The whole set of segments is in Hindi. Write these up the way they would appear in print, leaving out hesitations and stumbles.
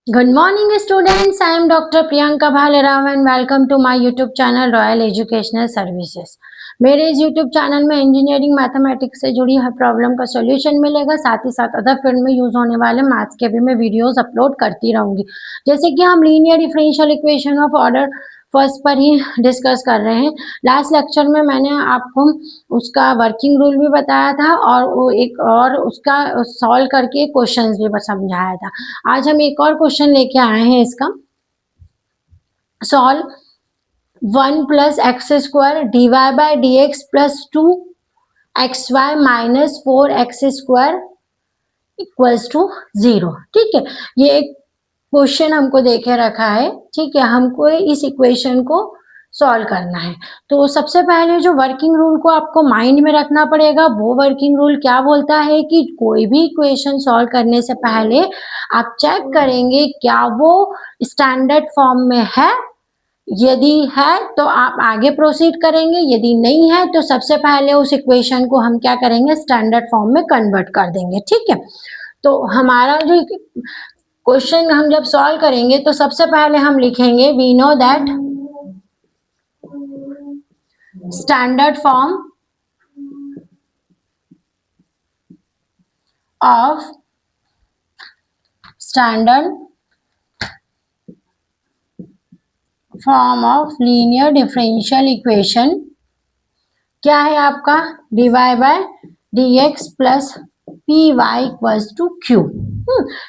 Good morning students, I am Dr. Priyanka Bhalerao and welcome to my YouTube channel Royal Educational Services। मेरे इस YouTube चैनल में इंजीनियरिंग मैथमेटिक्स से जुड़ी हर प्रॉब्लम का सॉल्यूशन मिलेगा, साथ ही साथ अदर फील्ड में यूज होने वाले मैथ्स के भी मैं वीडियोस अपलोड करती रहूंगी। जैसे कि हम linear differential equation of order first पर ही डिस्कस कर रहे हैं। लास्ट लेक्चर में मैंने आपको उसका वर्किंग रूल भी बताया था और वो एक और उसका सॉल्व करके क्वेश्चंस भी समझाया था। आज हम एक और क्वेश्चन लेके आए हैं इसका। Solve 1 plus x square d y by d x plus 2 x y minus 4 x square equals to 0। ठीक है, ये एक क्वेश्चन हमको देखे रखा है। ठीक है, हमको इस इक्वेशन को सॉल्व करना है। तो सबसे पहले जो वर्किंग रूल को आपको माइंड में रखना पड़ेगा, वो वर्किंग रूल क्या बोलता है कि कोई भी इक्वेशन सॉल्व करने से पहले आप चेक करेंगे क्या वो स्टैंडर्ड फॉर्म में है। यदि है तो आप आगे प्रोसीड करेंगे, यदि नहीं है तो सबसे पहले उस इक्वेशन को हम क्या करेंगे, स्टैंडर्ड फॉर्म में कन्वर्ट कर देंगे। ठीक है, तो हमारा जो क्वेश्चन हम जब सॉल्व करेंगे तो सबसे पहले हम लिखेंगे we know that standard form of linear differential equation क्या है आपका, d y by d x plus p y equals to q.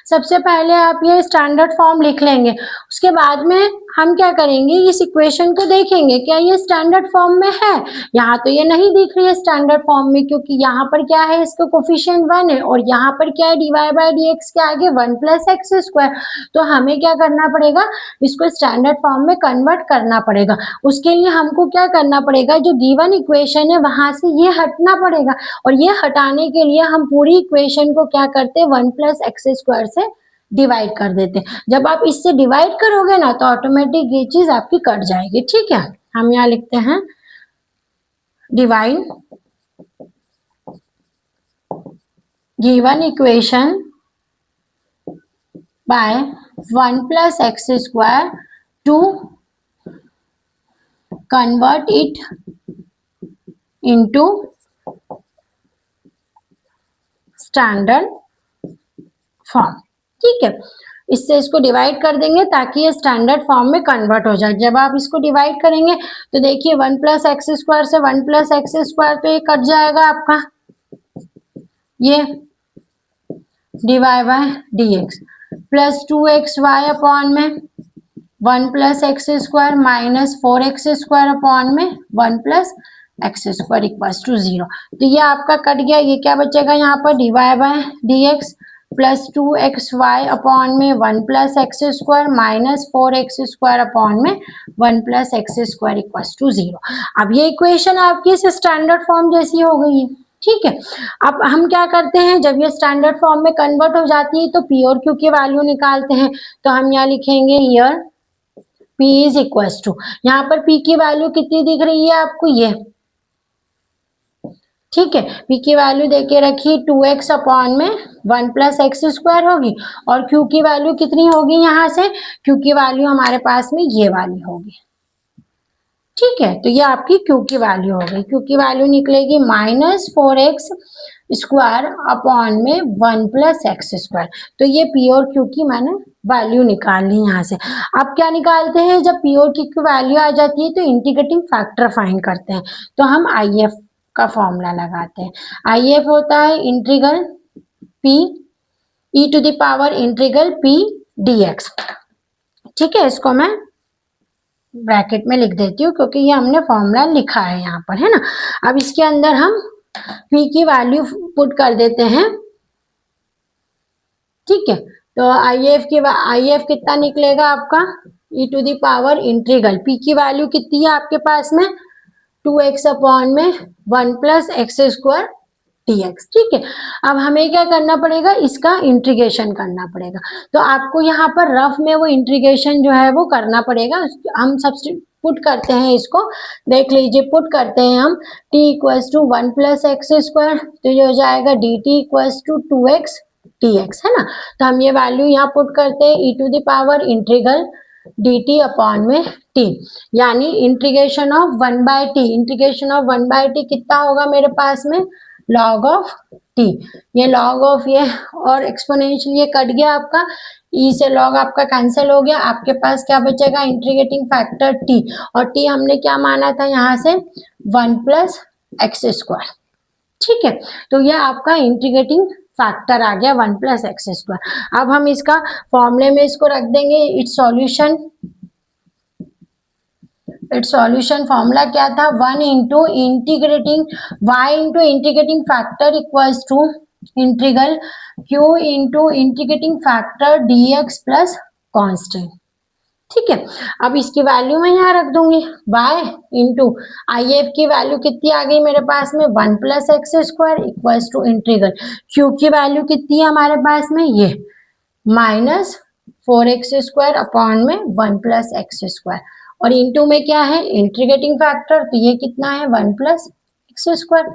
सबसे पहले आप ये स्टैंडर्ड फॉर्म लिख लेंगे। उसके बाद में हम क्या करेंगे, इस इक्वेशन को देखेंगे क्या ये स्टैंडर्ड फॉर्म में है। यहाँ तो ये नहीं दिख रही है स्टैंडर्ड फॉर्म में, क्योंकि यहाँ पर क्या है, इसका कोफिशिएंट 1 है और यहाँ पर क्या है, d y by d x के आगे 1 प्लस एक्स स्क्वायर। तो हमें क्या करना पड़ेगा, इसको स्टैंडर्ड फॉर्म में कन्वर्ट करना पड़ेगा। उसके लिए हमको क्या करना पड़ेगा, जो गिवन इक्वेशन है वहां से ये हटना पड़ेगा और ये हटाने के लिए हम पूरी इक्वेशन को क्या करते हैं, 1 प्लस एक्स स्क्वायर से डिवाइड कर देते हैं। जब आप इससे डिवाइड करोगे ना तो ऑटोमेटिक ये चीज आपकी कट जाएगी। ठीक है, हम यहाँ लिखते हैं divide given equation by 1 plus x square to convert it into standard form. ठीक है, इससे इसको डिवाइड कर देंगे ताकि ये स्टैंडर्ड फॉर्म में कन्वर्ट हो जाए। जब आप इसको डिवाइड करेंगे तो देखिए 1 प्लस एक्स स्क्वायर से 1 प्लस एक्स स्क्वायर तो ये कट जाएगा आपका, ये d y by d x plus 2 x y upon में 1 plus x square minus 4 x square upon में 1 plus x square equals to 0। तो ये आपका कट गया। ये क्या बचेगा यहाँ पर, d y by d x plus 2 x y upon में 1 plus x square minus 4 x square upon में 1 plus x square equals to 0। अब ये इक्वेशन आपकी स्टैंडर्ड फॉर्म जैसी हो गई है। ठीक है, अब हम क्या करते हैं, जब ये स्टैंडर्ड फॉर्म में कन्वर्ट हो जाती है तो पी और क्यू की वैल्यू निकालते हैं। तो हम यहाँ लिखेंगे here P is equals to, यहाँ पर P की वैल्यू कितनी दिख रही है आपको, ये ठीक है, P की वैल्यू देके रखी 2x अपॉन में 1 प्लस एक्स स्क्वायर होगी और Q की वैल्यू कितनी होगी, यहाँ से Q की वैल्यू हमारे पास में ये वाली होगी। ठीक है, तो ये आपकी Q की वैल्यू हो गई। Q की वैल्यू निकलेगी माइनस 4x स्क्वायर अपॉन में 1 प्लस एक्स स्क्वायर। तो ये P और Q की मैंने वैल्यू निकाल ली यहाँ से। अब क्या निकालते हैं, जब P और Q की वैल्यू आ जाती है तो इंटीग्रेटिंग फैक्टर फाइंड करते हैं। तो हम IF का फॉर्मूला लगाते हैं। IF होता है integral P e to the power integral P dx। ठीक है, इसको मैं ब्रैकेट में लिख देती हूँ क्योंकि ये हमने फॉर्मूला लिखा है यहाँ पर, है ना। अब इसके अंदर हम P की वैल्यू पुट कर देते हैं। ठीक है, तो IF कितना निकलेगा आपका, e to the power integral P की वैल्यू कितनी है आपके पास में 2x अपॉन में 1 प्लस एक्स स्क्वायर dx। ठीक है, अब हमें क्या करना पड़ेगा, इसका इंटीग्रेशन करना पड़ेगा। तो आपको यहाँ पर रफ में वो इंटीग्रेशन जो है वो करना पड़ेगा। हम सब्स्टिट्यूट करते हैं इसको, देख लीजिए, पुट करते हैं हम t equals to 1 plus x square, तो ये हो जाएगा dt equals to 2x। dx, है ना। तो हम ये वैल्यू यहाँ पुट करते हैं e to the power integral dt upon में t, यानी integration of 1/t, integration of 1/t कितना होगा मेरे पास में, log ऑफ t, ये log ऑफ ये और एक्सपोनेंशियल ये कट गया आपका, e से log आपका कैंसिल हो गया, आपके पास क्या बचेगा, इंटीग्रेटिंग फैक्टर t, और t हमने क्या माना था यहाँ से 1 प्लस एक्स स्क्वायर, ठीक है। तो ये आपका इंटीग्रेटिंग फैक्टर आ गया 1 प्लस एक्स स्क्वायर। अब हम इसका फॉर्मूले में इसको रख देंगे, इट्स सॉल्यूशन फॉर्मूला क्या था, 1 into integrating y into integrating factor equals to integral q into integrating factor dx plus constant, ठीक है। अब इसकी वैल्यू मैं यहाँ रख दूंगी, y इंटू आई एफ की वैल्यू कितनी आ गई मेरे पास में 1 plus x square equals to integral q की वैल्यू कितनी है हमारे पास में, ये माइनस 4x स्क्वायर अपॉन में 1 प्लस एक्स स्क्वायर, और इंटू में क्या है इंटीग्रेटिंग फैक्टर, तो ये कितना है 1 प्लस एक्स स्क्वायर,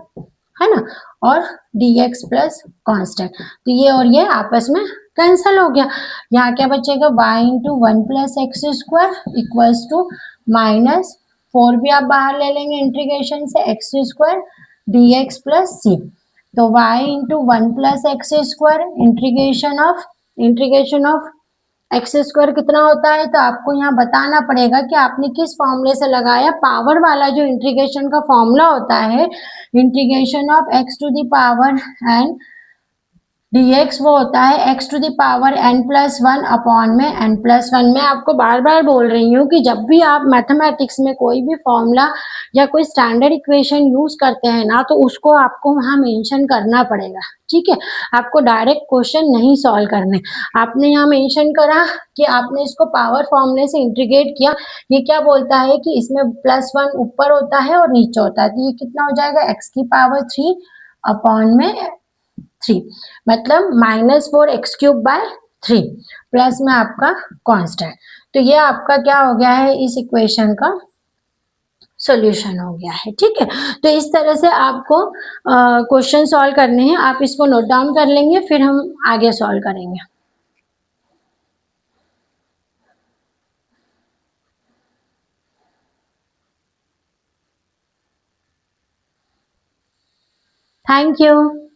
है ना, और dx प्लस कांस्टेंट, तो ये और ये आपस में कैंसिल हो गया, यहाँ क्या बचेगा y into 1 plus x square equals to minus 4 भी आप बाहर ले लेंगे इंटीग्रेशन से x square dx plus c, तो y into 1 plus x square integration of x square कितना होता है, तो आपको यहाँ बताना पड़ेगा कि आपने किस फॉर्मूले से लगाया, पावर वाला जो इंटीग्रेशन का फॉर्मूला होता है, integration of x to the power n dx वो होता है x to the power n plus 1 upon में n प्लस 1। मैं आपको बार बार बोल रही हूँ कि जब भी आप मैथमेटिक्स में कोई भी फॉर्मूला या कोई स्टैंडर्ड इक्वेशन यूज करते हैं ना, तो उसको आपको वहाँ मेंशन करना पड़ेगा, ठीक है। आपको डायरेक्ट क्वेश्चन नहीं सॉल्व करने, आपने यहाँ मेंशन करा कि आपने इसको पावर फॉर्मूले से इंटीग्रेट किया, ये क्या बोलता है कि इसमें +1 ऊपर होता है और नीचे होता है, तो ये कितना हो जाएगा x की पावर 3 अपॉन में 3, मतलब -4 एक्स क्यूब बाय 3 प्लस में आपका कांस्टेंट, तो ये आपका क्या हो गया है, इस इक्वेशन का सॉल्यूशन हो गया है, ठीक है। तो इस तरह से आपको क्वेश्चन सॉल्व करने हैं, आप इसको नोट डाउन कर लेंगे, फिर हम आगे सॉल्व करेंगे। Thank you.